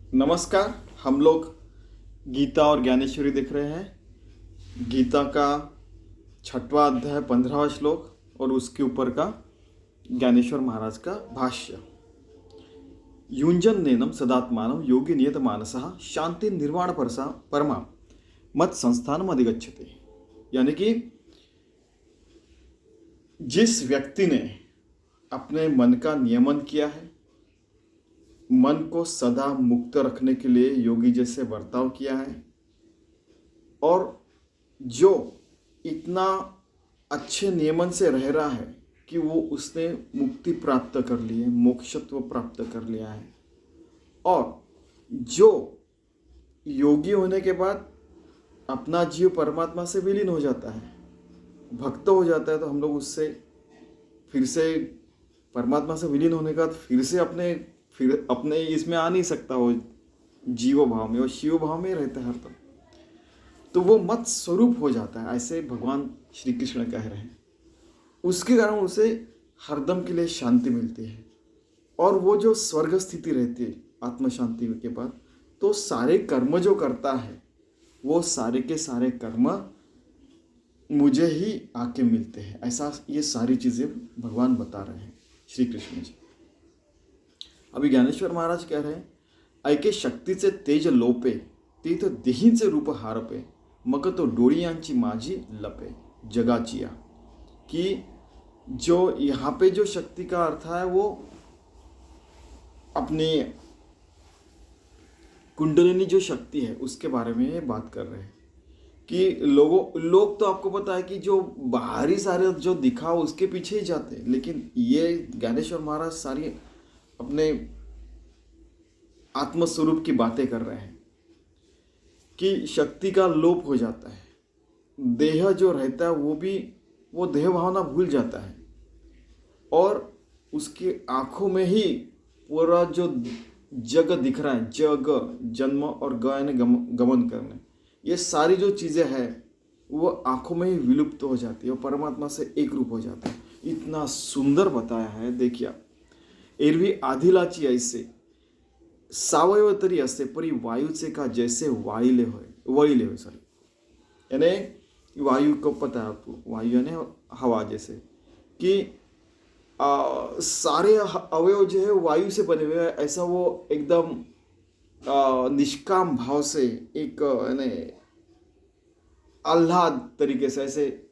नमस्कार। हम लोग गीता और ज्ञानेश्वरी देख रहे हैं। गीता का 6वां अध्याय 15वां श्लोक और उसके ऊपर का ज्ञानेश्वर महाराज का भाष्य। युंजन नैनम सदात्मानम योगी नियत मानसः शांति निर्वाण परसा परमा मत संस्थान अधिगच्छते। यानी कि जिस व्यक्ति ने अपने मन का नियमन किया है, मन को सदा मुक्त रखने के लिए योगी जैसे बर्ताव किया है और जो इतना अच्छे नियमन से रह रहा है कि वो उसने मुक्ति प्राप्त कर ली है, मोक्षत्व प्राप्त कर लिया है, और जो योगी होने के बाद अपना जीव परमात्मा से विलीन हो जाता है, भक्त हो जाता है, तो हम लोग उससे फिर से परमात्मा से विलीन होने के बाद फिर अपने इसमें आ नहीं सकता। वो जीव भाव में और शिव भाव में रहता है हरदम, तो वो मत स्वरूप हो जाता है, ऐसे भगवान श्री कृष्ण कह रहे हैं। उसके कारण उसे हरदम के लिए शांति मिलती है और वो जो स्वर्ग स्थिति रहती है आत्म शांति के बाद, तो सारे कर्म जो करता है वो सारे के सारे कर्म मुझे ही आके मिलते हैं, ऐसा ये सारी चीज़ें भगवान बता रहे हैं श्री कृष्ण जी। अभी ज्ञानेश्वर महाराज कह रहे हैं, ऐके शक्तीचे तेज लोपे तीथ देहींचे रूप हारपे मग तो डोळियांची माझी लपे जगाचिया। कि जो यहाँ पे जो शक्ति का अर्थ है वो अपनी कुंडलिनी जो शक्ति है उसके बारे में ये बात कर रहे हैं कि लोग तो आपको पता है कि जो बाहरी सारे जो दिखा उसके पीछे ही जाते हैं, लेकिन ये ज्ञानेश्वर महाराज सारी अपने आत्मस्वरूप की बातें कर रहे हैं कि शक्ति का लोप हो जाता है, देह जो रहता है वो देह भावना भूल जाता है और उसकी आंखों में ही पूरा जो जग दिख रहा है, जग जन्म और ग यानी गमन करने, ये सारी जो चीज़ें हैं वो आंखों में ही विलुप्त हो जाती है और परमात्मा से एक रूप हो जाता है। इतना सुंदर बताया है, देखिए। एरवी आदिलाची ऐसे सावयव तरी असते परी वायूचे का जैसे वळीले होय सॉरी, यानी वायु को पता है आपको, वायु यानी हवा, जैसे कि सारे अवयव जो है वायु से बने हुए हैं, ऐसा वो एकदम निष्काम भाव से एक यानी आह्लाद तरीके से ऐसे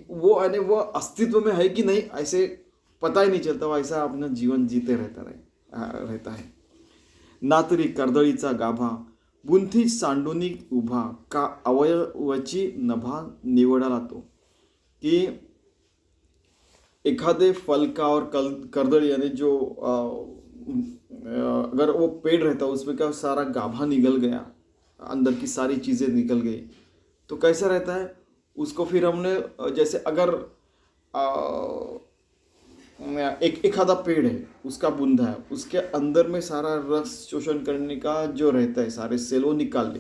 वो यानी वो अस्तित्व में है कि नहीं ऐसे पता ही नहीं चलता, वो ऐसा अपना जीवन जीते रहता है। नातरी कर्दळीचा गाभा बुंथी सांडूनी उभा का अवयवाची नभा निवडाला तो। कि एखादे फल का और कर्दळी यानी जो अगर वो पेड़ रहता है उसमें का सारा गाभा निकल गया, अंदर की सारी चीज़ें निकल गई, तो कैसा रहता है उसको फिर हमने जैसे अगर एखादा पेड़ है, उसका बूंदा है, उसके अंदर में सारा रस शोषण करने का जो रहता है सारे सेल वो निकाल ले,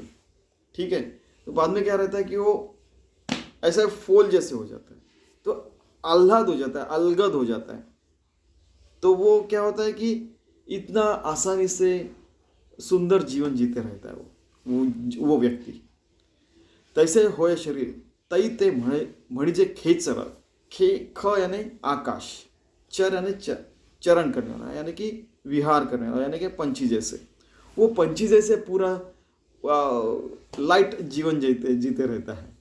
ठीक है, तो बाद में क्या रहता है कि वो ऐसा फूल जैसे हो जाता है, तो आह्लाद हो जाता है, अलगद हो जाता है, तो वो क्या होता है कि इतना आसानी से सुंदर जीवन जीते रहता है वो व्यक्ति। तैसे होय शरीर तै ते म्हणजे खेचर, ख यानी आकाश, चर यानी चरण करने वाला, यानी कि विहार करने वाला, यानी कि पंछी जैसे, वो पंछी जैसे पूरा लाइट जीवन जीते रहता है।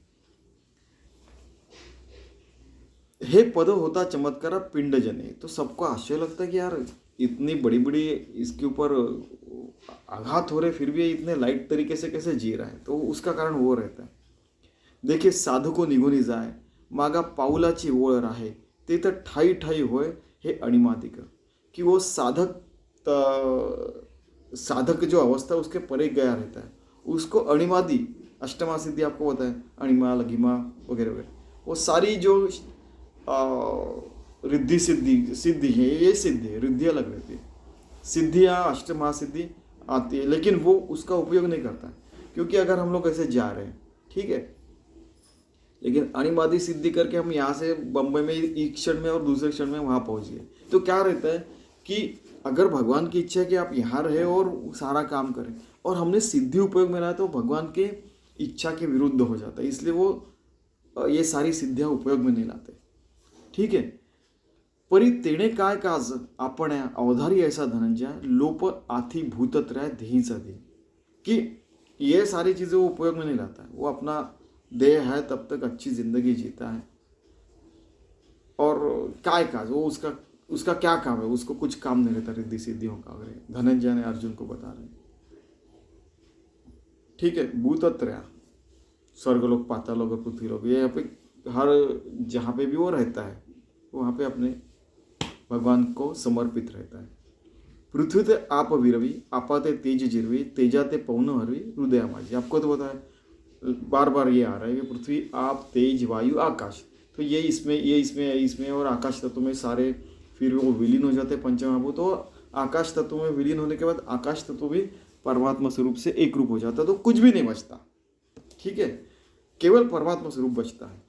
हे पद होता चमत्कार पिंड जने, तो सबको आश्चर्य लगता है कि यार इतनी बड़ी बड़ी इसके ऊपर आघात हो रहे फिर भी इतने लाइट तरीके से कैसे जी रहा है, तो उसका कारण वो रहता है। देखिए साधको निघून जाय मागा पाऊलाची ओळ राहे ते तर ठाई ठाई होय हे अणिमादिक। कि वो साधक जो अवस्था उसके परे गया रहता है, उसको अणिमादि अष्टमा सिद्धि आपको पता है, अणिमा लघिमा वगैरह वगैरह, वो सारी जो रिद्धि सिद्धि है, ये सिद्धि है, रिद्धि अलग रहती है, सिद्धियाँ अष्टमा सिद्धि आती है, लेकिन वो उसका उपयोग नहीं करता, क्योंकि अगर हम लोग ऐसे जा रहे हैं, ठीक है, लेकिन अणिमादी सिद्धि करके हम यहाँ से बम्बई में एक क्षण में और दूसरे क्षण में वहाँ पहुँच गए, तो क्या रहता है कि अगर भगवान की इच्छा है कि आप यहाँ रहे और सारा काम करें और हमने सिद्धि उपयोग में लाया तो भगवान के इच्छा के विरुद्ध हो जाता है, इसलिए वो ये सारी सिद्धियां उपयोग में नहीं लाते। ठीक है। परी तेणे काय काज आपण अवधारी ऐसा धनंजय लोप आथी भूतत्रय देहीचा दे, कि ये सारी चीज़ें वो उपयोग में नहीं लाता है, वो अपना देह है तब तक अच्छी जिंदगी जीता है। और काय काज वो उसका क्या काम है, उसको कुछ काम नहीं रहता रिद्धि सिद्धियों का, वगैरह धनंजय ने अर्जुन को बता रहे हैं। ठीक है। भूतत्रय स्वर्गलोक पातालोक और पृथ्वीलोक, ये यहाँ पे हर जहाँ पे भी वो रहता है वहाँ पे अपने भगवान को समर्पित रहता है। पृथ्वी ते आप विरवी आपा ते तेज जिरवी तेजा ते पवन हरवी हृदय माझी। आपको तो पता है, बार बार ये आ रहा है कि पृथ्वी आप तेज वायु आकाश, तो ये इसमें और आकाश तत्व में सारे फिर वो विलीन हो जाते हैं पंचमहाभूत। तो आकाश तत्व में विलीन होने के बाद आकाश तत्व भी परमात्मा स्वरूप से एक रूप हो जाता है, तो कुछ भी नहीं बचता। ठीक है। केवल परमात्मा स्वरूप बचता है।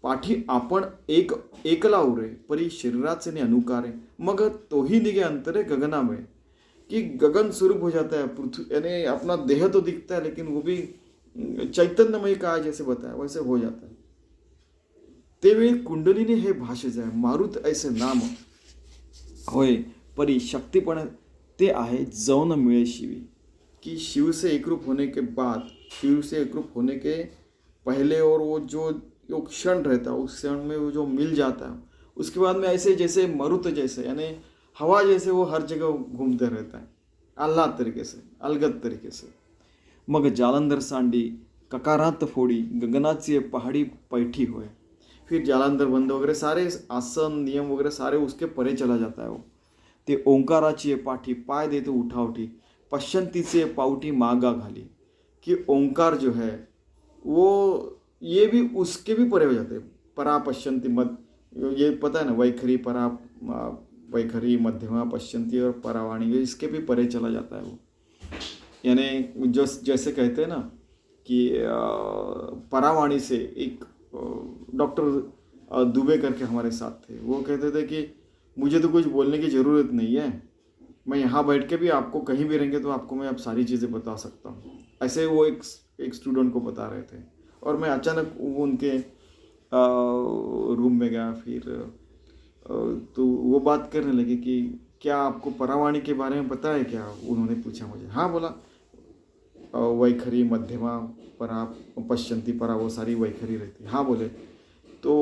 पाठी आपण एक एकला उरे परी शरीराचे ने अनुकारे मग तोही निगे अंतरे गगना में, कि गगन स्वरूप हो जाता है पृथ्वी, यानी अपना देह तो दिखता है लेकिन वो भी चैतन्यमय काय जैसे बताया वैसे हो जाता है। तेवेळी कुंडलीने हे भाष्य जाय मारुत ऐसे नाम होय परी शक्तिपण ते आहे जौन मिळे शिवी, कि शिव से एकरूप होने के बाद, शिव से एकरूप होने के पहले और वो जो क्षण रहता है उस क्षण में वो जो मिल जाता है, उसके बाद में ऐसे जैसे मरुत जैसे यानी हवा जैसे वो हर जगह घूमते रहता है आह्लाद तरीके से, अलगद तरीके से। मग जालंधर सांडी ककारात फोडी गगनाची पहाड़ी पैठी होए, फिर जालंधर बंद वगैरह सारे आसन नियम वगैरह सारे उसके परे चला जाता है वो। ते ओंकाराची पाठी पाय देते उठावठी पश्चंतीचे पावटी मागा घाली, कि ओंकार जो है वो ये भी उसके भी परे हो जाते हैं। परा पश्चंती मद, ये पता है ना, वैखरी परा वैखरी मध्यमा पश्चंती और परावाणी, ये इसके भी परे चला जाता है वो। यानी जो जैसे कहते हैं ना कि परावाणी से एक डॉक्टर दुबे करके हमारे साथ थे, वो कहते थे कि मुझे तो कुछ बोलने की ज़रूरत नहीं है, मैं यहाँ बैठ के भी आपको कहीं भी रहेंगे तो आपको मैं अब सारी चीज़ें बता सकता हूँ। ऐसे वो एक स्टूडेंट को बता रहे थे और मैं अचानक वो उनके रूम में गया। फिर तो वो बात करने लगे कि क्या आपको परावाणी के बारे में पता है क्या, उन्होंने पूछा मुझे। हाँ बोला, वैखरी मध्यमा परा पश्चंती परा वो सारी वैखरी रहती। हाँ बोले, तो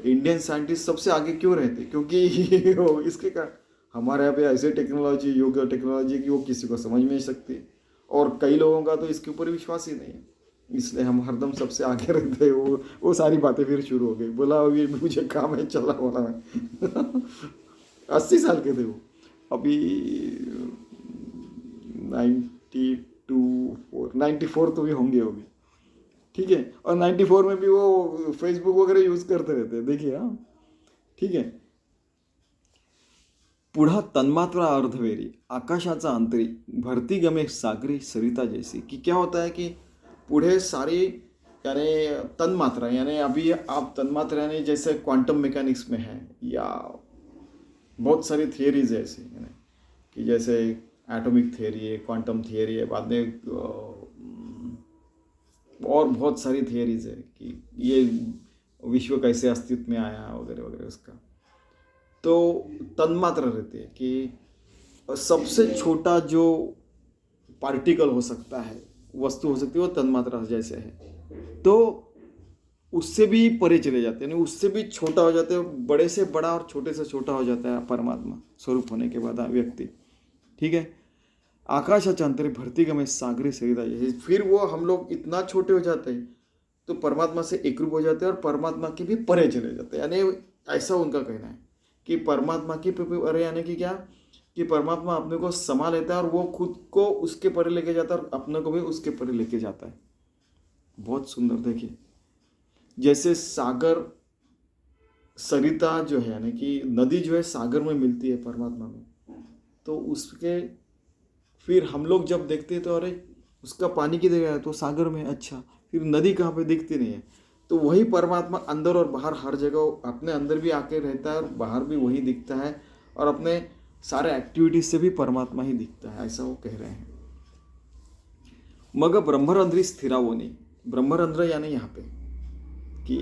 इंडियन साइंटिस्ट सबसे आगे क्यों रहते, क्योंकि इसके कारण हमारे यहाँ पे ऐसे टेक्नोलॉजी योग टेक्नोलॉजी की वो किसी को समझ में नहीं सकती, और कई लोगों का तो इसके ऊपर विश्वास ही नहीं है, इसलिए हम हरदम सबसे आगे रहते हैं। वो सारी बातें फिर शुरू हो गई। बोला अभी मुझे काम है, चला बोला मैं 80 साल के थे वो, अभी 94 तो भी होंगे अभी। ठीक है। और 94 में भी वो फेसबुक वगैरह यूज़ करते रहते हैं, देखिए। हाँ ठीक है। पुढा तन्मात्रा अर्धवेरी आकाशाचा अंतरी भरती गमे सागरी सरिता जैसी, कि क्या होता है कि पुढे सारी यानी तन्मात्रा, यानी अभी आप तन्मात्रा यानी जैसे क्वांटम मैकेनिक्स में है या बहुत सारी थियरीज है ऐसी, यानी कि जैसे एटॉमिक थियरी है, क्वांटम थियरी है, बाद में और बहुत सारी थियरीज है कि ये विश्व कैसे अस्तित्व में आया वगैरह वगैरह उसका। तो तन्मात्रा रहती है कि सबसे छोटा जो पार्टिकल हो सकता है, वस्तु हो सकती है, वो तन्मात्रा जैसे है, तो उससे भी परे चले जाते हैं, यानी उससे भी छोटा हो जाते हैं, बड़े से बड़ा और छोटे से छोटा हो जाता है परमात्मा स्वरूप होने के बाद व्यक्ति। ठीक है। आकाशाच्या अंतरी भरती गमे सागरी सरिता जैसे, फिर वो हम लोग इतना छोटे हो जाते हैं तो परमात्मा से एकरूप हो जाते हैं और परमात्मा के भी परे चले जाते हैं। यानी ऐसा उनका कहना है कि परमात्मा की परे, यानी कि क्या, कि परमात्मा अपने को समा लेता है और वो खुद को उसके परे लेके जाता है और अपने को भी उसके परे लेके जाता है। बहुत सुंदर। देखिए जैसे सागर सरिता जो है, यानी कि नदी जो है सागर में मिलती है परमात्मा में, तो उसके फिर हम लोग जब देखते हैं तो अरे उसका पानी की जगह है तो सागर में, अच्छा फिर नदी कहाँ पे दिखती नहीं है, तो वही परमात्मा अंदर और बाहर हर जगह अपने अंदर भी आके रहता है और बाहर भी वही दिखता है, और अपने सारे एक्टिविटीज से भी परमात्मा ही दिखता है, ऐसा वो कह रहे हैं. मग ब्रह्मरंध्री स्थिरावोनी, ब्रह्मरंध्र यानी यहाँ पे कि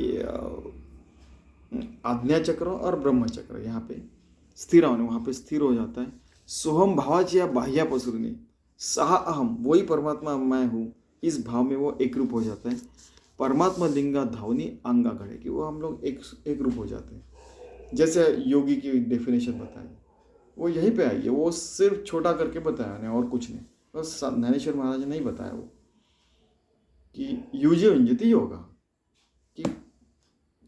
आज्ञा चक्र और ब्रह्म चक्र यहाँ पे स्थिर होने, वहाँ पे स्थिर हो जाता है. सोहम भावाची या बाह्यापसुरनी, सहा अहम, वही परमात्मा मैं हूँ, इस भाव में वो एक रूप हो जाता है. परमात्मा लिंगा धावनी अंगा घड़े, कि वो हम लोग एक रूप हो जाते हैं. जैसे योगी की डेफिनेशन बताई वो यहीं पे आई है, वो सिर्फ छोटा करके बताया नहीं और कुछ नहीं. बस ज्ञानेश्वर महाराज ने नहीं बताया वो कि युजे विंजति योगा, कि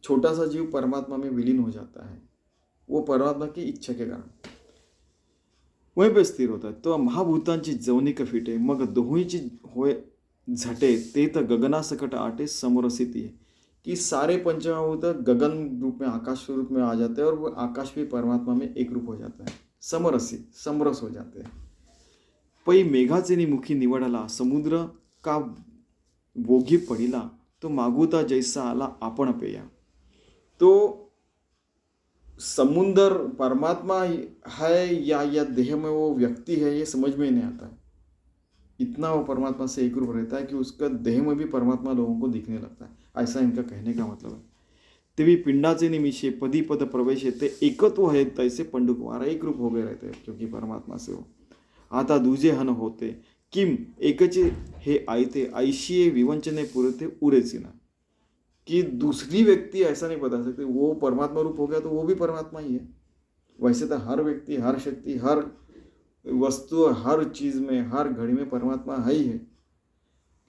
छोटा सा जीव परमात्मा में विलीन हो जाता है, वो परमात्मा की इच्छा के कारण वहीं पे स्थिर होता है. तो महाभूतांची जवनिक फिटे, मग दोहोंची होय झटे, ते तर गगनासकट आटे समरसिती है, कि सारे पंचमहाभूत गगन रूप में, आकाश रूप में आ जाते हैं और वो आकाश भी परमात्मा में एक रूप हो जाता है, समरस हो जाते हैं. पै मेघाचे मुखी निवडला, समुद्र का बोगी पडिला, तो मागुता जैसा आला आपण पेया. तो समुंदर परमात्मा है या देह में वो व्यक्ति है, ये समझ में नहीं आता है. इतना वो परमात्मा से एक रूप रहता है कि उसका देह में भी परमात्मा लोगों को दिखने लगता है, ऐसा इनका कहने का मतलब है. तेवी पिंडाचे निमिषे पदी पद प्रवेश ते एकत्व है, तैसे पंडुकुमार एक रूप हो गए रहते हैं क्योंकि परमात्मा से हो. आता दूजे हन होते, किम एकचे हे आयते, ऐशी विवंचने पुरते उरेची ना, कि दूसरी व्यक्ति ऐसा नहीं बता सकते वो परमात्मा रूप हो गया तो वो भी परमात्मा ही है. वैसे तो हर व्यक्ति, हर शक्ति, हर वस्तु, हर चीज में, हर घड़ी में परमात्मा है ही है.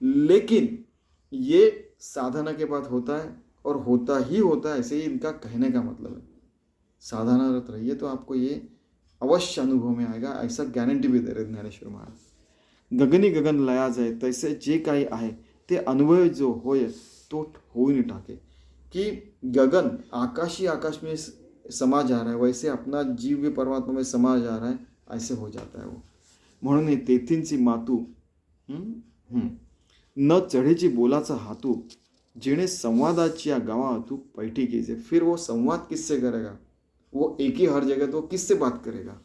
लेकिन ये साधना के बाद होता है और होता ही होता है, ऐसे ही इनका कहने का मतलब है. साधनारत रहिए तो आपको ये अवश्य अनुभव में आएगा, ऐसा गारंटी भी दे रहे ज्ञानेश्वर महाराज. गगनी गगन लया जाए, तैसे जे काही आहे ते अनुभव जो होय तो होई टाके, कि गगन आकाश ही आकाश में समा जा रहा है, वैसे अपना जीव भी परमात्मा में समा जा रहा है, ऐसे हो जाता है वो. म्हणून तेथींची मातू न चढेची बोलाचा हातू, जिने संवादाची या गावा तू पैठी कीजिए. फिर वो संवाद किससे करेगा, वो एक ही हर जगह तो किससे बात करेगा.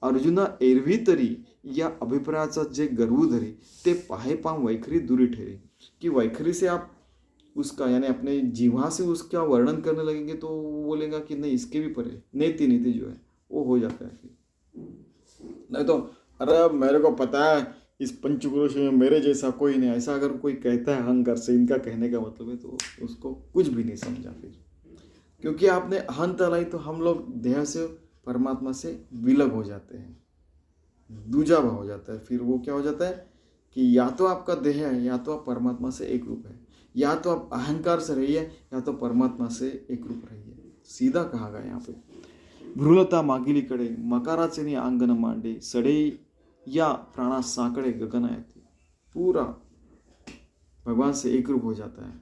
अर्जुना एरवी तरी या अभिप्रायाचा जे गर्व धरी, ते पाहे पाम वैखरी दूरी ठेरी, कि वैखरी से आप उसका यानी अपने जीवा से उसका वर्णन करने लगेंगे तो वो बोलेगा कि नहीं इसके भी परे, नीति नीति जो है वो हो जाता है. फिर नहीं तो अरे मेरे को पता है इस पंचपुरुष में मेरे जैसा कोई नहीं, ऐसा अगर कोई कहता है अहंकार से, इनका कहने का मतलब है, तो उसको कुछ भी नहीं समझा फिर. क्योंकि आपने अहंता लाई तो हम लोग देह से परमात्मा से विलग हो जाते हैं, दूजा भाव हो जाता है. फिर वो क्या हो जाता है कि या तो आपका देह है या तो आप परमात्मा से एक रूप है, या तो आप अहंकार से रहिए या तो परमात्मा से एक रूप रहिए. सीधा कहा गया यहाँ पे. भ्रुलता मागिलीकडे, मकाराचे आंगन मांडे, सडे या प्राणा साकडे गगन आयते. पूरा भगवान से एक रूप हो जाता है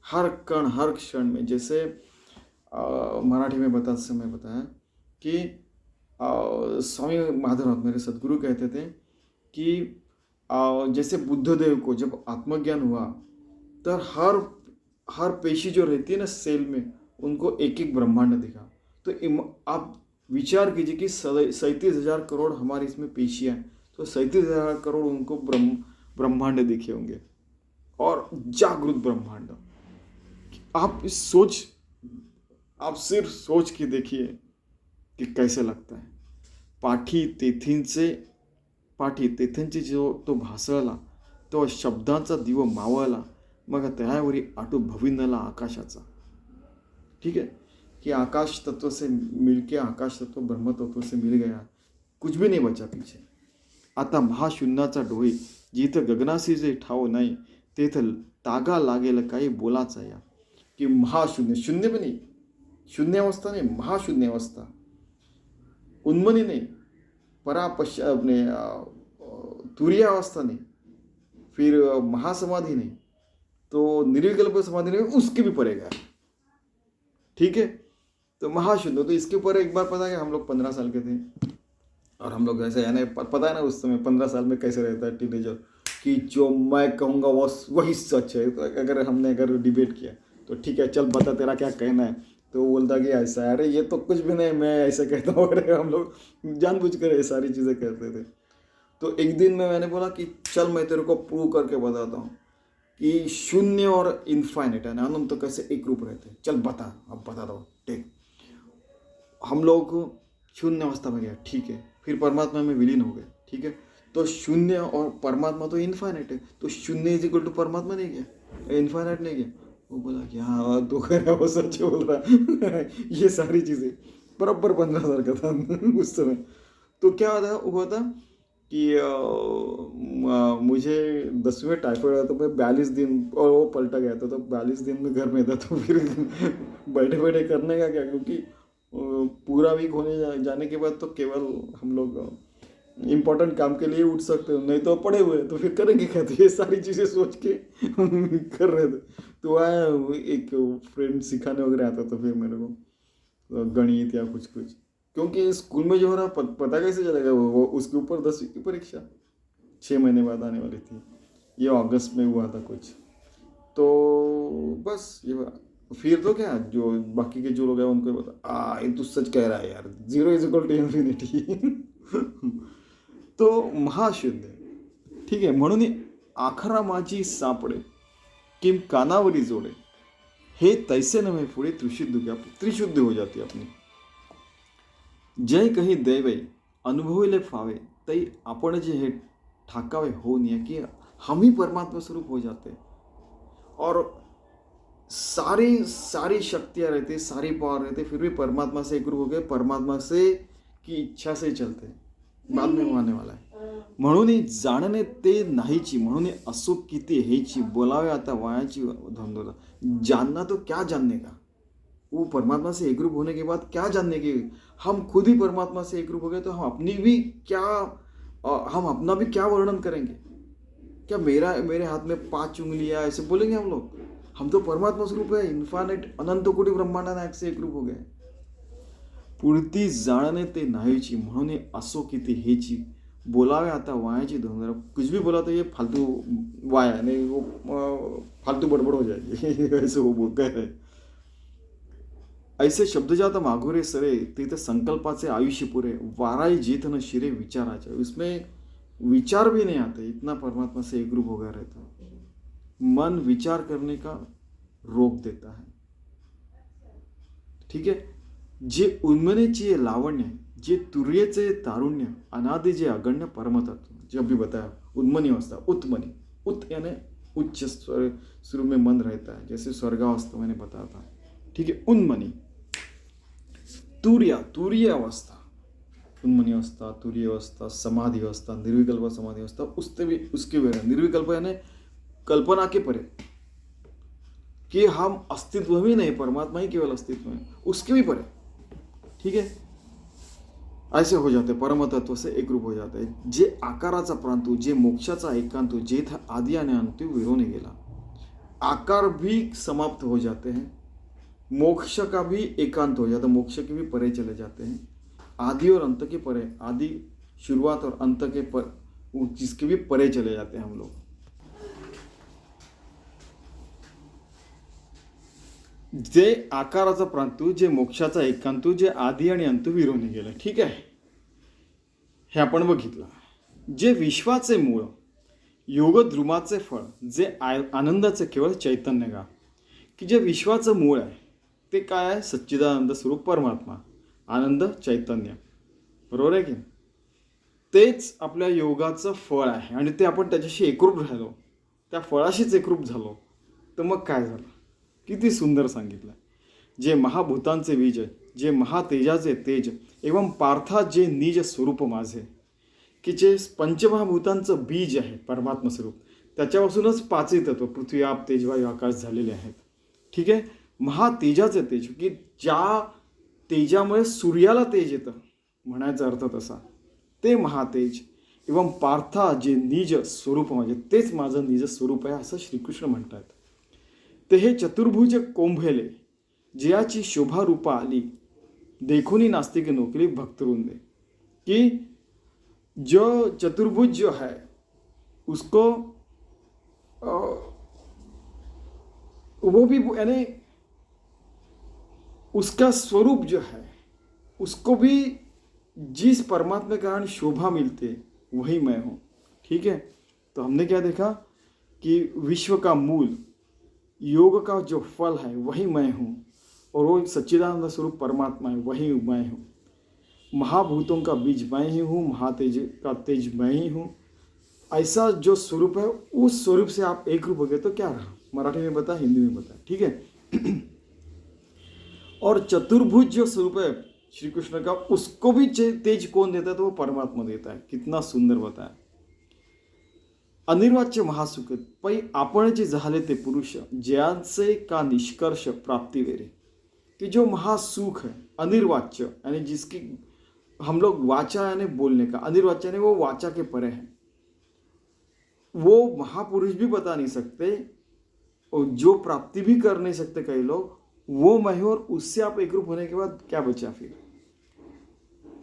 हर कण हर क्षण में. जैसे मराठी में बताते समय बताया कि स्वामी माधवनाथ मेरे सदगुरु कहते थे कि जैसे बुद्धदेव को जब आत्मज्ञान हुआ तो हर पेशी जो रहती है ना सेल में, उनको एक एक ब्रह्मांड दिखा. तो आप विचार कीजिए कि 37,000 करोड़ हमारी इसमें पेशियाँ हैं, तो 37,000 करोड़ उनको ब्रह्मांड दिखे होंगे, और जागृत ब्रह्मांड. आप सिर्फ सोच के देखिए कि कैसे लगता है. पाठी तेथींची जो तो भासळला, तो शब्दांचा दिव मावळला, मग त्यावरी आटू भविंदला आकाशाचा. ठीक है, कि आकाश तत्व से मिलके आकाश तत्व ब्रह्म तत्व से मिल गया, कुछ भी नहीं बचा पीछे. आता महाशून्याचा डोळे, जिथं गगनाशी जे ठाव नाही, तेथं तागा लागेल काही बोलाचा या. कि महाशून्य, शून्य भी नहीं, शून्य अवस्था नहीं, महाशून्य अवस्था, उन्मनी नहीं, परापश्च अपने तुरीय अवस्था नहीं, फिर महासमाधि नहीं, तो निर्विकल्प समाधि नहीं, उसके भी परे गया. ठीक है, तो महाशून्य. तो इसके ऊपर एक बार पता है कि हम लोग 15 साल के थे और हम लोग ऐसे यानी पता है ना उस समय 15 साल में कैसे रहता है टीनेजर, कि जो मैं कहूँगा वही सच है. तो अगर डिबेट किया तो ठीक है चल बता तेरा क्या कहना है, तो वो बोलता कि ऐसा है, अरे ये तो कुछ भी नहीं, मैं ऐसे कहता हूँ। अरे हम लोग जानबूझकर ये सारी चीज़ें करते थे। तो एक दिन में मैंने बोला कि चल मैं तेरे को प्रूव करके बताता हूँ कि शून्य और इन्फाइनेट है ना, अनंत तो कैसे एक रूप रहते हैं। चल बता, अब बता दो। ठीक, हम लोग शून्य अवस्था में गए, ठीक है, फिर परमात्मा में विलीन हो गए, ठीक है। तो शून्य और परमात्मा तो इन्फाइनेट है, तो शून्य इज इक्वल टू परमात्मा नहीं गया, इन्फाइनेट नहीं गया। वो बोला कि हाँ तो कह रहा, वो सच बोल रहा। ये सारी चीज़ें बराबर 15,000 का था उस समय। तो क्या हुआ था कि मुझे 10वीं में टाइफाइड आया, तो मैं 42 दिन, और वो पलटा गया था, तो 42 दिन में घर में था। तो फिर बैठे बैठे करने का क्या, क्योंकि पूरा वीक होने जाने के बाद तो केवल हम लोग इम्पोर्टेंट काम के लिए उठ सकते हो, नहीं तो पड़े हुए हैं, तो फिर करेंगे क्या। तो ये सारी चीज़ें सोच के कर रहे थे। तो आया एक फ्रेंड सिखाने वगैरह आता, तो फिर मेरे को गणित या कुछ कुछ, क्योंकि स्कूल में जो हो रहा पता कैसे चलेगा, वो उसके ऊपर 10वीं की परीक्षा 6 महीने बाद आने वाली थी। ये अगस्त में हुआ था कुछ। तो बस ये फिर तो क्या, जो बाकी के जो लोग हैं उनको बता, ये तू सच कह रहा है यार, 0 इज इक्वल टू इन्फिनिटी। तो महाशून्य, ठीक आहे, म्हणून आखरा माझी सापडे किम कानावरी जोडे, हे तैसे नव्हे पुढे त्रिशुद्धी हो जाती अपनी। जय कही दैवे अनुभविले फावे, तई आपण जे हे ठाकावे हो निया कि हम ही परमात्मा स्वरूप हो जाते हैं। और सारी सारी शक्तियाँ रहती, सारी पावर रहते, फिर भी परमात्मा से एक रूप हो गए, परमात्मा से की इच्छा से चलते, बाद में आने वाला है। म्हणून जाणणे ते नाहीची, म्हणून असो किती हेची, बोलावे आता वायाची धंधोदा। जानना तो क्या जानने का, वो परमात्मा से एक रूप होने के बाद क्या जानने की, हम खुद ही परमात्मा से एक रूप हो गए, तो हम अपनी भी क्या, हम अपना भी क्या वर्णन करेंगे। क्या मेरे हाथ में 5 उंगलियां, ऐसे बोलेंगे हम लोग। हम तो परमात्मा स्वरूप है, इन्फानेट अनंत कोटी ब्रह्मांड नायक से एक रूप हो गए। पुरती जाणणे ते नाहीची, म्हणून असो किती हेची, बोलावे आता वायाची धुंधरा। कुछ भी बोला तो ये फालतू वाया नहीं, वो फालतू बड़बड़ हो जाएगी। ऐसे वो बोल कह रहे। ऐसे शब्दजात माघोरे सरे, तिथे संकल्पाचे आयुष्य पुरे, वाराई जीत न शिरे विचाराचे। उसमें विचार भी नहीं आते, इतना परमात्मा से एक रूप हो गया रहता। मन विचार करने का रोक देता है, ठीक है। जे उन्मनेची लावण्य, जे तुर्यचे तारुण्य, अनादि जे अगण्य परमतत्व, जो अभी बताया उन्मनी अवस्था, उत्मनी, उत यानी उच्च स्वरूप में मन रहता है, जैसे स्वर्गावस्था मैंने बताया था, ठीक है। उन्मनी, तुरीय अवस्था, उन्मनी अवस्था, तुरीय अवस्था, समाधि अवस्था, निर्विकल्प समाधि अवस्था, उसके वे निर्विकल्प यानी कल्पना के परे, कि हम अस्तित्व भी नहीं, परमात्मा ही केवल अस्तित्व है, उसके भी परे, ठीक है। ऐसे हो जाते, परम तत्व से एक रूप हो जाते हैं। जे आकाराचा प्रांतू, जे मोक्षाचा एकांतू, जे था आदि आणि अंत विरोने गेला। आकार भी समाप्त हो जाते हैं, मोक्ष का भी एकांत हो जाता है, मोक्ष के भी परे चले जाते हैं। आदि और अंत के परे, आदि शुरुआत और अंत के पर, जिसके भी परे चले जाते हैं हम लोग। जे आकाराचा प्रांतू, जे मोक्षाचा एकांतू, जे आदि आणि अंत विरोनी गेलं, ठीक आहे, हे आपण बघितलं। जे विश्वाचे मूळ, योगद्रुमाचे फळ, जे आनंदाचे केवळ चैतन्य गा, की जे विश्वाचं मूळ आहे ते काय आहे, सच्चिदानंद स्वरूप परमात्मा, आनंद चैतन्य, बरोबर आहे की. तेच आपल्या योगाचं फळ आहे आणि ते आपण त्याच्याशी एकरूप राहिलो, त्या फळाशीच एकरूप झालो, तर मग काय झालं. किती सुंदर सांगितलं. जे महाभूतांचे बीज, जे महातेजाचे तेज, एवं पार्था जे निज स्वरूप माझे, की जे पंचमहाभूतांचं बीज आहे परमात्मा स्वरूप, त्याच्यापासूनच पाचही तत्व पृथ्वी आप तेज वायू आकाश झालेले आहेत. ठीक आहे. महातेजाचे तेज, की ज्या तेजामुळे सूर्याला तेज येतं, म्हणायचा अर्थ तसा, ते महातेज. एवं पार्था जे निज स्वरूप माझे, तेच माझं निज स्वरूप आहे असं श्रीकृष्ण म्हणतात. ते हे चतुर्भुज कोंभेले, जियाची शोभा रूपा आली, देखुनी नास्तिक नोकरी भक्तरुंदे, कि जो चतुर्भुज जो है उसको वो भी यानी उसका स्वरूप जो है उसको भी जिस परमात्मा के कारण शोभा मिलती है वही मैं हूँ। ठीक है, तो हमने क्या देखा कि विश्व का मूल, योग का जो फल है वही मैं हूँ, और वो सच्चिदानंद स्वरूप परमात्मा है वही मैं हूँ। महाभूतों का बीज मैं ही हूँ, महातेज का तेज मैं ही हूँ। ऐसा जो स्वरूप है उस स्वरूप से आप एक रूप हो गए तो क्या रहा, मराठी में बता, हिंदी में बता। ठीक है। और चतुर्भुज जो स्वरूप है श्री कृष्ण का, उसको भी तेज कौन देता है, तो वो परमात्मा देता है। कितना सुंदर बताया। अनिर्वाच्य महासुख पै आपण जे झाले ते पुरुष, ज्यांचे का निष्कर्ष प्राप्ति वेरे। कि जो महासुख है अनिर्वाच्य, यानी जिसकी हम लोग वाचा यानी बोलने का, अनिर्वाच्य यानी वो वाचा के परे है, वो महापुरुष भी बता नहीं सकते, और जो प्राप्ति भी कर नहीं सकते कई लोग, वो मैं हूं। और उससे आप एक रूप होने के बाद क्या बचा फिर?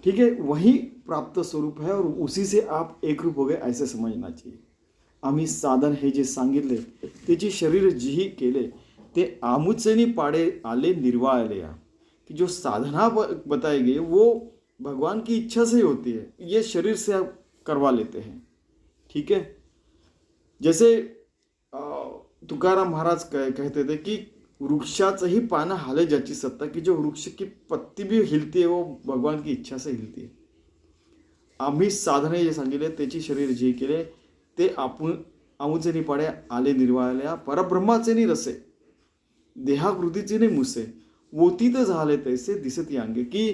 ठीक है, वही प्राप्त स्वरूप है और उसी से आप एक रूप हो गए, ऐसे समझना चाहिए। आम्ही साधन हे जे सांगितले त्याचे शरीर जिही केले, ते आमुचेनी पाडे आले निर्वाळले। कि जो साधना बताई गई वो भगवान की इच्छा से ही होती है, ये शरीर से आप करवा लेते हैं। ठीक है, जैसे तुकाराम महाराज कहते थे कि वृक्षाचंही पानं हाले ज्याची सत्ता, की जो वृक्ष की पत्ती भी हिलती है वो भगवान की इच्छा से हिलती है। आम्ही साधने जे सांगितले त्याची शरीर जे केले, ते आपण आमुचे निपाडे आले निर्वाळल्या, परब्रह्माचे नि रसे देहाकृतीचे नि मुसे, वोतीत झाले तैसे दिसती आंगे। कि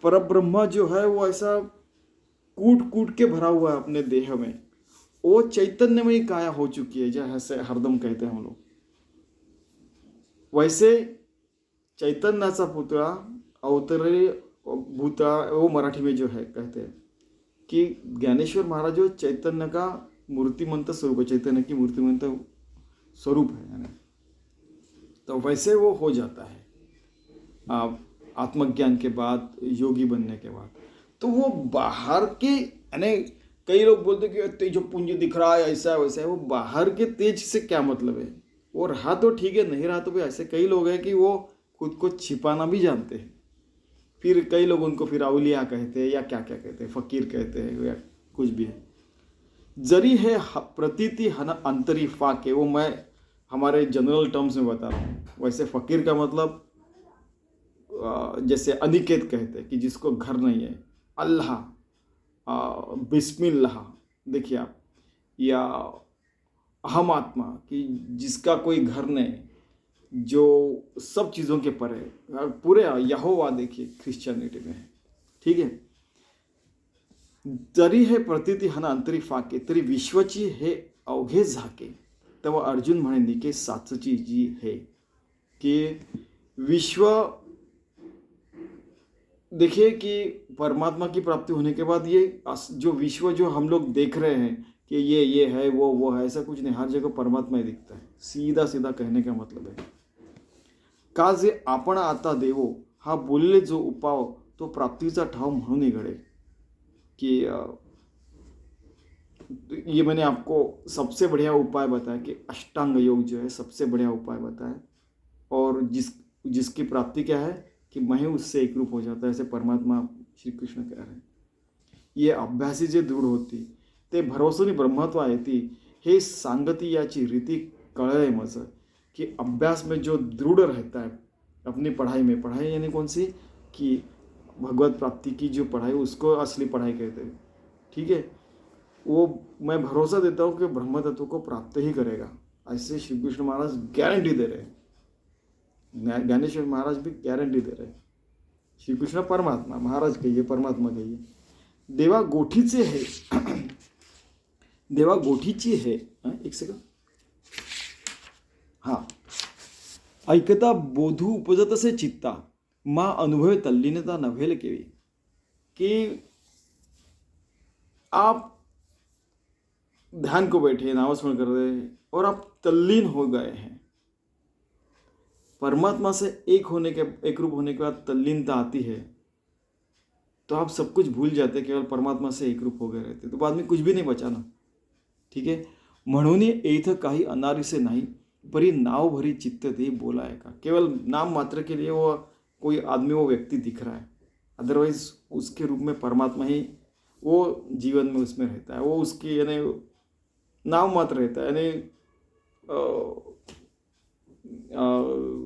परब्रह्मा जो है वो ऐसा कूट कूट के भरा हुआ है अपने देह में, वो चैतन्यमयी काया हो चुकी है, जैसे हरदम कहते हैं हम लोग। वैसे चैतन्याचा पुतळा अवतरे भूता, वो मराठी में जो है कहते हैं कि ज्ञानेश्वर महाराज जो चैतन्य का मूर्तिमंत स्वरूप है, चैतन्य की मूर्तिमंत स्वरूप है यानी, तो वैसे वो हो जाता है आत्मज्ञान के बाद, योगी बनने के बाद। तो वो बाहर के, यानी कई लोग बोलते कि तेज पुंज दिख रहा है, ऐसा है वैसा है, वो बाहर के तेज से क्या मतलब है? वो रहा तो ठीक है, नहीं रहा तो भी। ऐसे कई लोग हैं कि वो खुद को छिपाना भी जानते हैं, फिर कई लोग उनको फिर अवलिया कहते हैं या क्या क्या कहते हैं, फकीर कहते हैं या कुछ भी है। जरी है प्रतीति हन अंतरी फाके, वो मैं हमारे जनरल टर्म्स में बता रहा हूँ। वैसे फकीर का मतलब जैसे अनिकेत कहते हैं कि जिसको घर नहीं है, अल्लाह, बिस्मिल्लाह, देखिए आप, या अहम आत्मा, कि जिसका कोई घर नहीं, जो सब चीज़ों के परे, पूरे यहोवा देखिए ख्रिश्चियनिटी में है। ठीक है, तरी हे प्रतीती हना अंतरी फाके, तरी विश्वची हे अवघे झाके, तेव्हा अर्जुन म्हणे निके साचची जी है। कि विश्व, देखिए कि परमात्मा की प्राप्ति होने के बाद ये जो विश्व जो हम लोग देख रहे हैं कि ये है वो है, ऐसा कुछ नहीं। हर जगह परमात्मा ही दिखता है, सीधा सीधा कहने का मतलब है। का जे आपण आता देवो, हा बोलले जो उपाव, तो प्राप्तीचा ठाव म्हणून घडे। कि ये मैंने आपको सबसे बढ़िया उपाय बताया कि अष्टांग योग जो है सबसे बढ़िया उपाय बताया, और जिसकी प्राप्ति क्या है कि मैं उससे एक रूप हो जाता है, ऐसे परमात्मा श्री कृष्ण कह रहे हैं। ये अभ्यासी जे दृढ होती ते भरोसोनी ब्रह्मत्व येती, हे सांगती याची रीति कळले मज। कि अभ्यास में जो दृढ़ रहता है अपनी पढ़ाई में, पढ़ाई यानी कौन सी, कि भगवत प्राप्ति की जो पढ़ाई, उसको असली पढ़ाई कहते हैं। ठीक है, वो मैं भरोसा देता हूँ कि ब्रह्म तत्व को प्राप्त ही करेगा, ऐसे श्री कृष्ण महाराज गारंटी दे रहे हैं, ज्ञानेश्वर महाराज भी गारंटी दे रहे हैं। श्री कृष्ण परमात्मा, महाराज कहिए, परमात्मा कहिए। देवा गोठीचे है, देवा गोठीची है। एक सेकंड, हाँ, ऐकता बोधू उपजत से चित्ता, माँ अनुभव तल्लीनता नभेल केवी। कि आप ध्यान को बैठे, नामस्मरण कर रहे हैं और आप तल्लीन हो गए हैं। परमात्मा से एक रूप होने के बाद तल्लीनता आती है, तो आप सब कुछ भूल जाते, केवल परमात्मा से एक रूप हो गए रहते, तो बाद में कुछ भी नहीं बचा ना। ठीक है, म्हणून येथ काही अनारी से नाही, परी नाव भरी चित्त दे बोलाए का। केवल नाम मात्र के लिए वो कोई आदमी वो व्यक्ति दिख रहा है, अदरवाइज उसके रूप में परमात्मा ही वो जीवन में उसमें रहता है, वो उसकी यानी नाम मात्र रहता है। यानी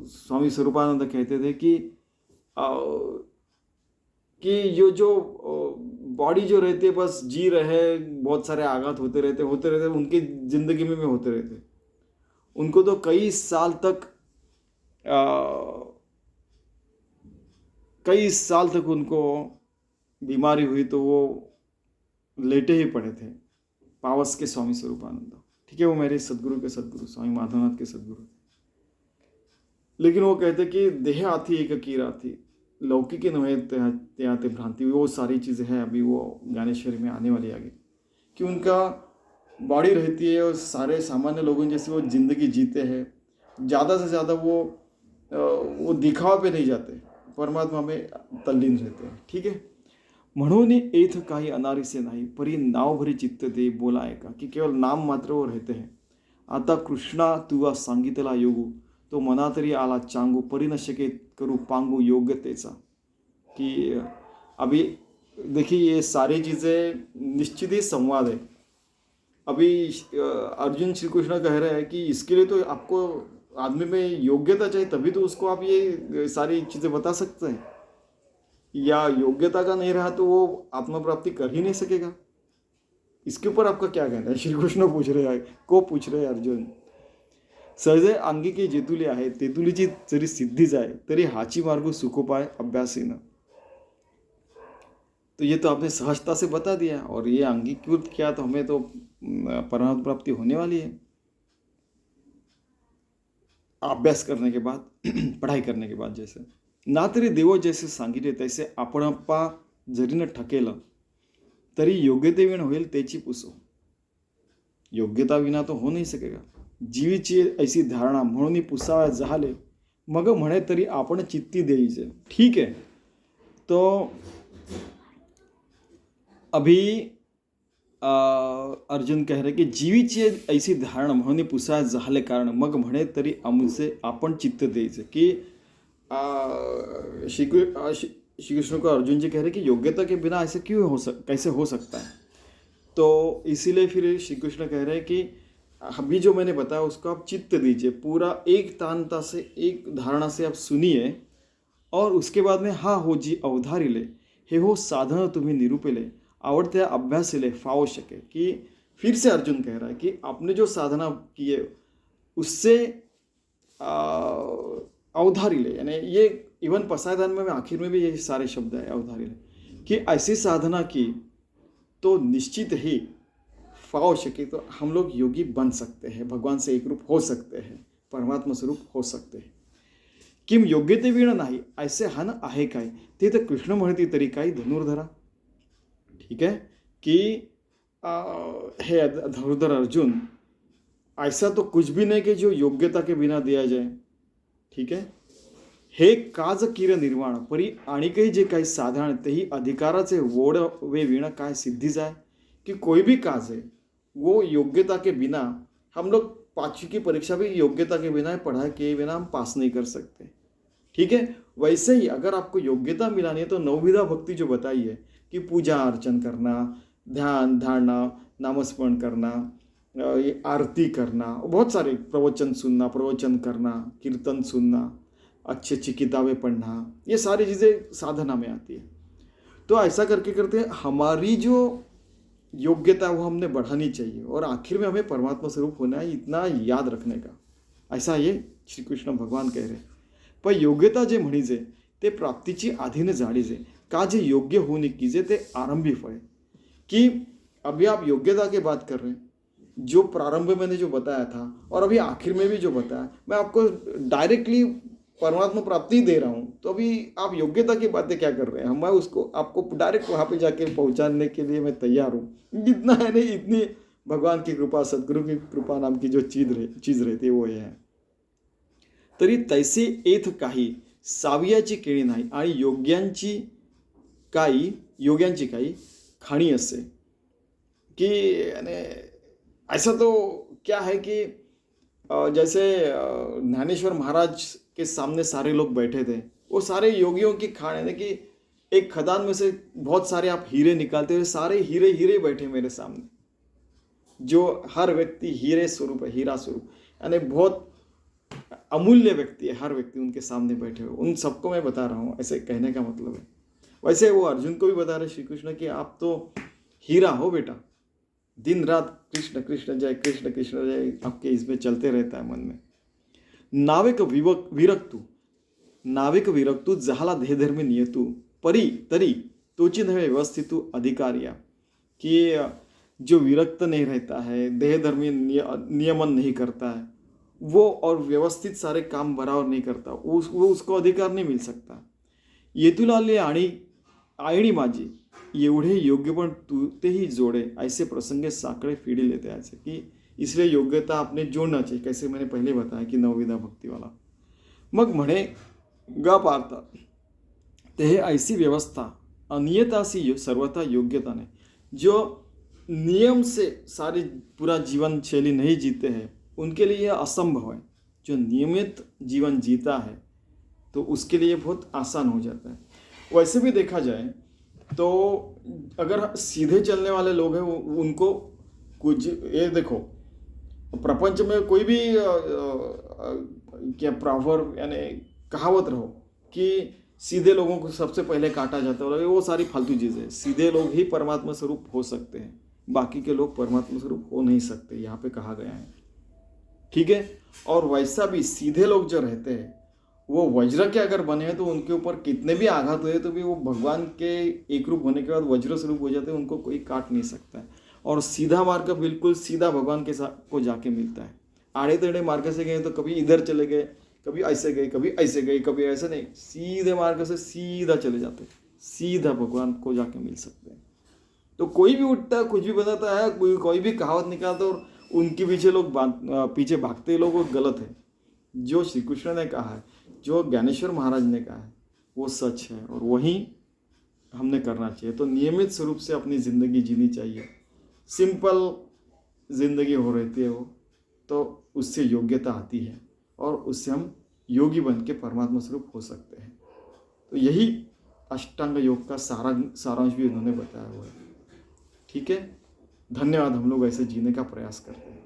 स्वामी स्वरूपानंद कहते थे कि ये जो बॉडी जो रहती है बस जी रहे, बहुत सारे आघात होते रहते उनकी जिंदगी में होते रहते। उनको तो कई साल तक उनको बीमारी हुई तो वो लेटे ही पड़े थे। पावस के स्वामी स्वरूपानंद, ठीक है, वो मेरे सदगुरु के सदगुरु स्वामी माधवनाथ के सदगुरु। लेकिन वो कहते कि देह आती एक कीरा थी, लौकिक नहे त्याते भ्रांति, वो सारी चीज़ें हैं अभी वो ज्ञानेश्वरी में आने वाली आगे, कि उनका बॉडी रहती है और सारे सामान्य लोगों जैसे वो जिंदगी जीते हैं। ज़्यादा से ज़्यादा वो दिखावा पे नहीं जाते, परमात्मा में तल्लीन रहते हैं, ठीक है। म्हणून एथ काही अनारिसे नाही, परी नाव भरी चित्त दे बोलाय का, कि केवळ नाम मात्र वो रहते हैं। आता कृष्णा तुवा सांगितला योगू, तो मना तरी आला चांगू, परी न शके करू पांगू योग्यतेचा। कि अभी देखिए ये सारी चीज़ें निश्चित ही संवाद है। अभी अर्जुन श्री कृष्ण कह रहे हैं कि इसके लिए तो आपको आदमी में योग्यता चाहिए, तभी तो उसको आप ये सारी चीज़ें बता सकते हैं, या योग्यता का नहीं रहा तो वो आत्म प्राप्ति कर ही नहीं सकेगा। इसके ऊपर आपका क्या कहना है? श्री कृष्ण पूछ रहे हैं अर्जुन। सहजे अंगिकी जेतुली आहे, तेतुलीची जरी सिद्धी जाए तरी हाची मार्ग सुखोपाय अभ्यासीनं। तो ये तो आपने सहजता से बता दिया, और ये अंगीकृत किया तो हमें तो परमात्मा प्राप्ति होने वाली है अभ्यास करने के बाद, पढ़ाई करने के बाद। जैसे ना तरी देवो जैसे सांगितले तैसे आपणप्पा जरी न ठकेलं तरी योग्यते विण होईल त्याची पुसो। योग्यता विना तो हो नहीं सकेगा। जीवीची ऐसी धारणा म्हणून पुसाव्या झाले, मग म्हणे तरी आपण चित्ती देईचे। ठीक है, तो अभी अर्जुन कह रहे कि जीवीची ऐसी धारणा म्हणून पुसाव्या झाले, कारण मग म्हणे तरी आमचे आपण चित्त देईचे। कि श्री कृष्ण को अर्जुन जी कह रहे कि योग्यता के बिना ऐसे कैसे हो सकता है। तो इसीलिए फिर श्री कृष्ण कह रहे हैं कि अभी जो मैंने बताया उसको आप चित्त दीजिए, पूरा एक तानता से, एक धारणा से आप सुनिए, और उसके बाद में हा हो जी अवधारिले, हे हो साधन तुम्ही निरूपिले, आवडते अभ्यासिले फावो शके। कि फिर से अर्जुन कह रहा है कि आपने जो साधना की है उससे अवधारिले, यानी ये इवन पसायदान में आखिर में भी ये सारे शब्द है अवधारिले, कि ऐसी साधना की तो निश्चित ही फाव शके, तो हम लोग योगी बन सकते हैं, भगवान से एक रूप हो सकते हैं, परमात्मा स्वरूप हो सकते हैं। किम योग्यते विण नाही ऐसे हन आहे काय, ते तर कृष्ण म्हणती तरी काय धनुर्धरा। ठीक है, कि हे धनुर्धर अर्जुन, ऐसा तो कुछ भी नहीं कि जो योग्यता के बिना दिया जाए। ठीक है, हे काज किर निर्वाण, परी आणिकही जे काही साधारण तेही अधिकाराचे वोड वे विण काय सिद्धी जाए। कि कोई भी काज है वो योग्यता के बिना, हम लोग 5वीं की परीक्षा भी योग्यता के बिना, पढ़ाई के बिना हम पास नहीं कर सकते। ठीक है, वैसे ही अगर आपको योग्यता मिलानी है तो 9विधा भक्ति जो बताई है कि पूजा अर्चन करना, ध्यान धारणा, नामस्मरण करना, आरती करना, बहुत सारे प्रवचन सुनना, प्रवचन करना, कीर्तन सुनना, अच्छी अच्छी किताबें पढ़ना, ये सारी चीज़ें साधना में आती है। तो ऐसा करके करते हमारी जो योग्यता वो हमने बढ़ानी चाहिए, और आखिर में हमें परमात्मा स्वरूप होना है, इतना याद रखने का। ऐसा ये श्री कृष्ण भगवान कह रहे। पण योग्यता जे म्हणीजे ते प्राप्तीची आधीन जाणीजे, का जे योग्य होने कीजे ते आरंभी फळे। कि अभी आप योग्यता की बात कर रहे हैं, जो प्रारंभ में मैंने जो बताया था और अभी आखिर में भी जो बताया, मैं आपको डायरेक्टली परमात्मा प्राप्ति दे रहा हूँ, तो अभी आप योग्यता की बातें क्या कर रहे हैं? मैं उसको आपको डायरेक्ट वहाँ पे जाके पहुँचाने के लिए मैं तैयार हूँ। जितना है नहीं, इतनी भगवान की कृपा, सद्गुरु की कृपा नाम की जो चीज़ रहती है वो ये है। तरी तैसे एथ काही सावियाची केळी नाही, आणि योग्यांची काही खाणी असे। कि ऐसा तो क्या है कि जैसे ज्ञानेश्वर महाराज के सामने सारे लोग बैठे थे, वो सारे योगियों की खाने की एक खदान में से बहुत सारे आप हीरे निकालते हुए, सारे हीरे हीरे बैठे मेरे सामने, जो हर व्यक्ति हीरे स्वरूप है, हीरा स्वरूप, यानी बहुत अमूल्य व्यक्ति है हर व्यक्ति उनके सामने बैठे हुए। उन सबको मैं बता रहा हूँ, ऐसे कहने का मतलब है। वैसे वो अर्जुन को भी बता रहे श्री कृष्ण कि आप तो हीरा हो बेटा, दिन रात कृष्ण कृष्ण जय, कृष्ण कृष्ण जय आपके इसमें चलते रहता है मन में। नाविक विरक्तु जहाला देहधर्मी नियतु परी तरी तोची नव्हे व्यवस्थितु अधिकारिया, कि जो विरक्त नहीं रहता है, देहधर्मी नियमन नहीं करता है वो, और व्यवस्थित सारे काम बराबर नहीं करता, वो उसको अधिकार नहीं मिल सकता। येतुलाले आणि आईणी माझी एवढे योग्य पण तू तेही जोड़े, ऐसे प्रसंगे साकड़े फीड़ी लेते हैं ऐसे, कि इसलिए योग्यता आपने जोड़ना चाहिए। कैसे मैंने पहले बताया कि नवविधा भक्ति वाला। मग म्हणे गा पार्थ ते ऐसी व्यवस्था अनियतासी सर्वथा योग्यता ने, जो नियम से सारी पूरा जीवन शैली नहीं जीते हैं उनके लिए यह असंभव है। जो नियमित जीवन जीता है तो उसके लिए बहुत आसान हो जाता है। वैसे भी देखा जाए तो अगर सीधे चलने वाले लोग हैं उनको कुछ, ये देखो प्रपंच में कोई भी क्या प्रॉवर्ब यानी कहावत रहो कि सीधे लोगों को सबसे पहले काटा जाता है, वो सारी फालतू चीज़ें। सीधे लोग ही परमात्मा स्वरूप हो सकते हैं, बाकी के लोग परमात्मा स्वरूप हो नहीं सकते, यहाँ पे कहा गया है। ठीक है। और वैसा भी सीधे लोग जो रहते हैं वो वज्र के अगर बने हैं तो उनके ऊपर कितने भी आघात हुए तो भी वो भगवान के एक रूप होने के बाद वज्र स्वरूप हो जाते हैं, उनको कोई काट नहीं सकता है। और सीधा मार्ग बिल्कुल सीधा भगवान के साथ को जाके मिलता है। आड़े टेढ़े मार्ग से गए तो कभी इधर चले गए, कभी ऐसे गए, कभी ऐसे गए, कभी ऐसे नहीं, सीधे मार्ग से सीधा चले जाते, सीधा भगवान को जाके मिल सकते हैं। तो कोई भी उठता है, कुछ भी बताता है, कोई भी कहावत निकालता है और उनके पीछे पीछे भागते लोग, वो गलत है। जो श्री कृष्ण ने कहा है, जो ज्ञानेश्वर महाराज ने कहा है, वो सच है और वही हमने करना चाहिए। तो नियमित स्वरूप से अपनी ज़िंदगी जीनी चाहिए। सिंपल ज़िंदगी हो रहती है वो, तो उससे योग्यता आती है और उससे हम योगी बन के परमात्मा स्वरूप हो सकते हैं। तो यही अष्टांग योग का सारांश भी उन्होंने बताया हुआ है। ठीक है, धन्यवाद। हम लोग ऐसे जीने का प्रयास करते हैं।